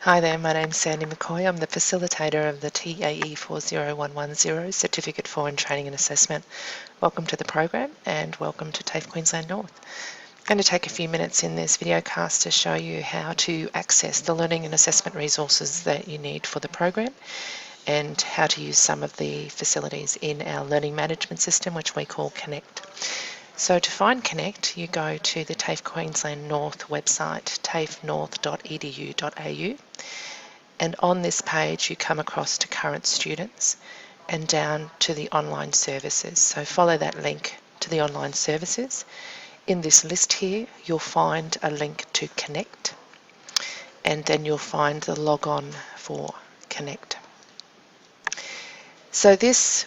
Hi there, my name's Sandy McCoy. I'm the facilitator of the TAE 40110 Certificate for in Training and Assessment. Welcome to the program and welcome to TAFE Queensland North. I'm going to take a few minutes in this videocast to show you how to access the learning and assessment resources that you need for the program and how to use some of the facilities in our learning management system, which we call Connect. So to find Connect, you go to the TAFE Queensland North website, tafenorth.edu.au, and on this page you come across to current students and down to the online services. So follow that link to the online services. In this list here, you'll find a link to Connect, and then you'll find the log on for Connect. So this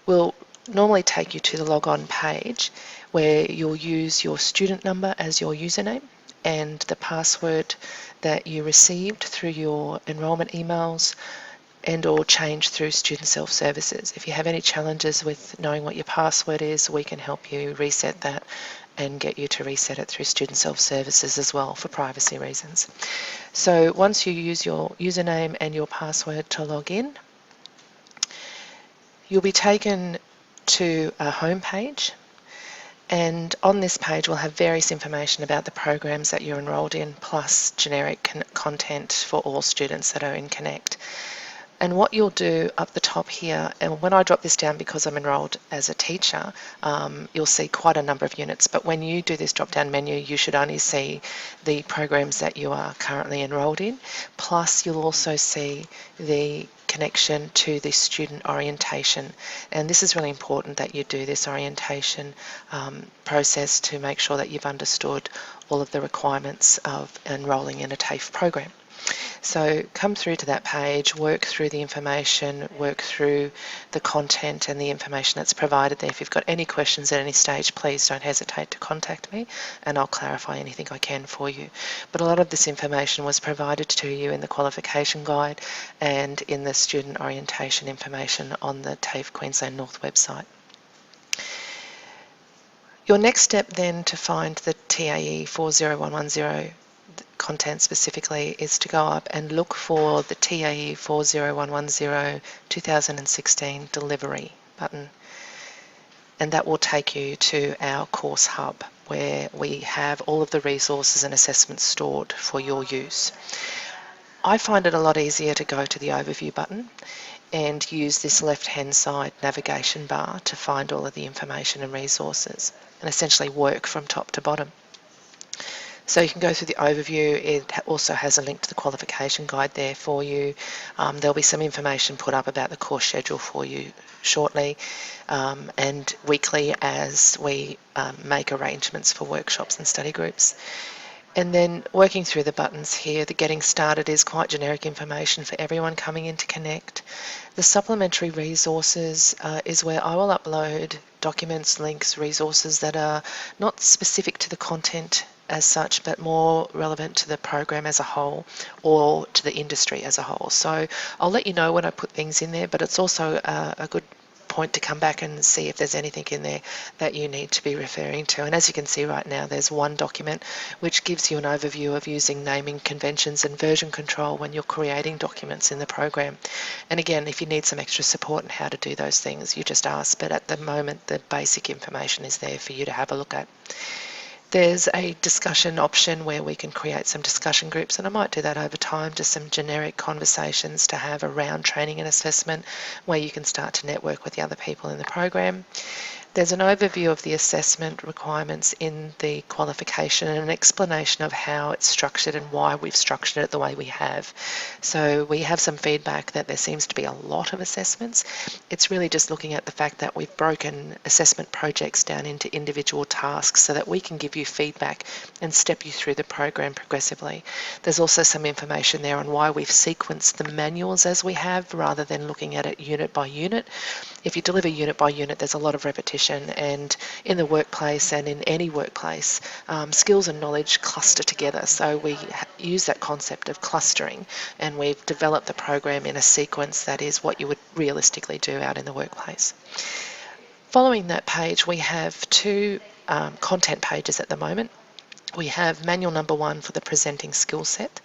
will normally take you to the log on page where you'll use your student number as your username and the password that you received through your enrolment emails and or change through student self-services. If you have any challenges with knowing what your password is, we can help you reset that and get you to reset it through student self-services as well for privacy reasons. So once you use your username and your password to log in, you'll be taken to a home page, and on this page we'll have various information about the programs that you're enrolled in, plus generic content for all students that are in Connect. And what you'll do up the top here, and when I drop this down because I'm enrolled as a teacher, you'll see quite a number of units, but when you do this drop down menu you should only see the programs that you are currently enrolled in, plus you'll also see the connection to the student orientation, and this is really important that you do this orientation process to make sure that you've understood all of the requirements of enrolling in a TAFE program. So come through to that page, work through the information, work through the content and the information that's provided there. If you've got any questions at any stage, please don't hesitate to contact me and I'll clarify anything I can for you. But a lot of this information was provided to you in the qualification guide and in the student orientation information on the TAFE Queensland North website. Your next step then to find the TAE 40110 content specifically is to go up and look for the TAE 40110 2016 delivery button, and that will take you to our course hub where we have all of the resources and assessments stored for your use. I find it a lot easier to go to the overview button and use this left-hand side navigation bar to find all of the information and resources and essentially work from top to bottom. So you can go through the overview. It also has a link to the qualification guide there for you. There'll be some information put up about the course schedule for you shortly, and weekly as we make arrangements for workshops and study groups. And then working through the buttons here, the getting started is quite generic information for everyone coming in to Connect. The supplementary resources is where I will upload documents, links, resources that are not specific to the content as such, but more relevant to the program as a whole or to the industry as a whole. So I'll let you know when I put things in there, but it's also a good point to come back and see if there's anything in there that you need to be referring to. And as you can see right now, there's one document which gives you an overview of using naming conventions and version control when you're creating documents in the program. And again, if you need some extra support on how to do those things, you just ask, but at the moment the basic information is there for you to have a look at. There's a discussion option where we can create some discussion groups, and I might do that over time, just some generic conversations to have around training and assessment where you can start to network with the other people in the program. There's an overview of the assessment requirements in the qualification and an explanation of how it's structured and why we've structured it the way we have. So we have some feedback that there seems to be a lot of assessments. It's really just looking at the fact that we've broken assessment projects down into individual tasks so that we can give you feedback and step you through the program progressively. There's also some information there on why we've sequenced the manuals as we have rather than looking at it unit by unit. If you deliver unit by unit, there's a lot of repetition, and in the workplace and in any workplace, skills and knowledge cluster together. So we use that concept of clustering, and we've developed the program in a sequence that is what you would realistically do out in the workplace. Following that page, we have two content pages at the moment. We have manual number 1 for the presenting skill set,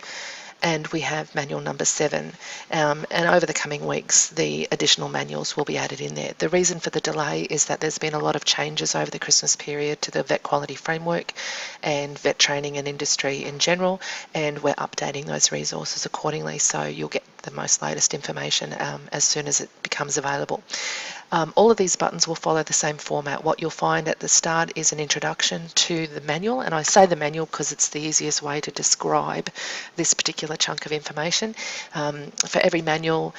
and we have manual number 7. And over the coming weeks, the additional manuals will be added in there. The reason for the delay is that there's been a lot of changes over the Christmas period to the vet quality framework and vet training and industry in general, and we're updating those resources accordingly, so you'll get the most latest information as soon as it becomes available. All of these buttons will follow the same format. What you'll find at the start is an introduction to the manual, and I say the manual because it's the easiest way to describe this particular chunk of information. For every manual,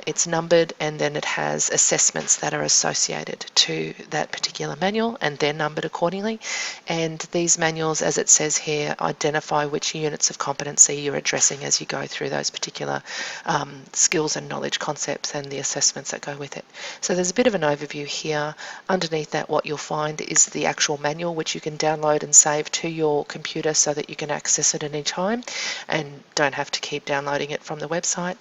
it's numbered, and then it has assessments that are associated to that particular manual, and they're numbered accordingly. And these manuals, as it says here, identify which units of competency you're addressing as you go through those particular skills and knowledge concepts and the assessments that go with it. So there's a bit of an overview here. Underneath that, what you'll find is the actual manual, which you can download and save to your computer so that you can access it at any time and don't have to keep downloading it from the website.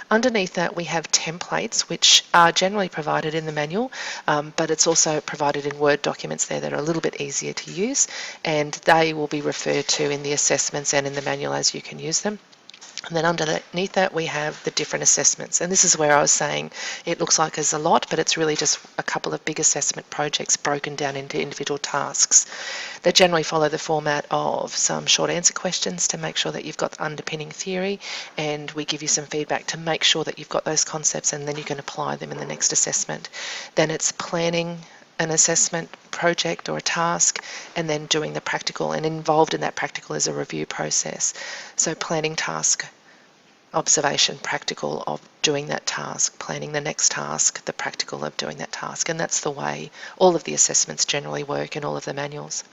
Underneath that, we have templates, which are generally provided in the manual, but it's also provided in Word documents there that are a little bit easier to use, and they will be referred to in the assessments and in the manual as you can use them. And then underneath that, we have the different assessments. And this is where I was saying it looks like there's a lot, but it's really just a couple of big assessment projects broken down into individual tasks. They generally follow the format of some short answer questions to make sure that you've got underpinning theory, and we give you some feedback to make sure that you've got those concepts, and then you can apply them in the next assessment. Then it's planning an assessment project or a task, and then doing the practical, and involved in that practical is a review process. So planning task, observation, practical of doing that task, planning the next task, the practical of doing that task, and that's the way all of the assessments generally work in all of the manuals.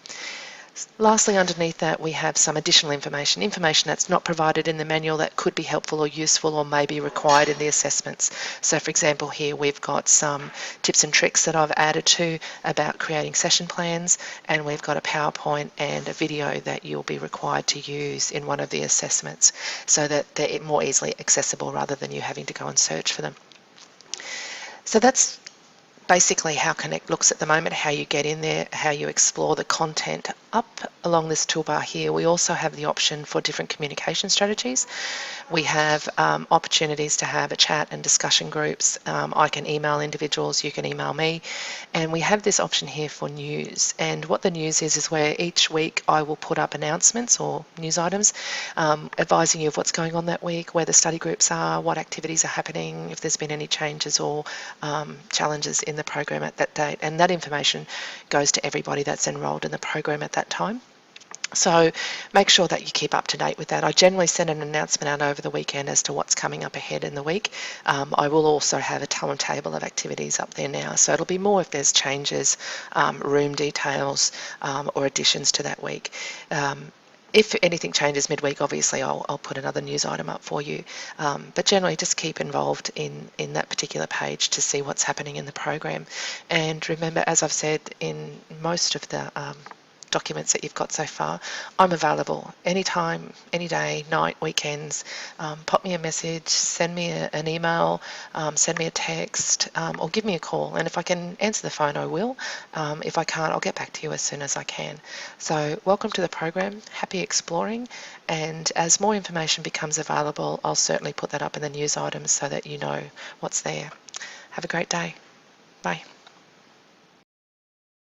Lastly, underneath that, we have some additional information that's not provided in the manual that could be helpful or useful or may be required in the assessments. So for example, here we've got some tips and tricks that I've added to about creating session plans, and we've got a PowerPoint and a video that you'll be required to use in one of the assessments so that they're more easily accessible rather than you having to go and search for them. So that's basically how Connect looks at the moment, how you get in there, how you explore the content. Up along this toolbar here, we also have the option for different communication strategies. We have opportunities to have a chat and discussion groups. I can email individuals, you can email me, and we have this option here for news. And what the news is where each week I will put up announcements or news items advising you of what's going on that week, where the study groups are, what activities are happening, if there's been any changes or challenges in the program at that date, and that information goes to everybody that's enrolled in the program at that time. So make sure that you keep up to date with that. I generally send an announcement out over the weekend as to what's coming up ahead in the week. I will also have a timetable of activities up there now, so it'll be more if there's changes, room details or additions to that week. If anything changes midweek, obviously I'll put another news item up for you. But generally just keep involved in that particular page to see what's happening in the program. And remember, as I've said in most of the documents that you've got so far, I'm available anytime, any day, night, weekends. Pop me a message, send me an email, send me a text, or give me a call. And if I can answer the phone, I will. If I can't, I'll get back to you as soon as I can. So welcome to the program, happy exploring, and as more information becomes available, I'll certainly put that up in the news items so that you know what's there. Have a great day. Bye.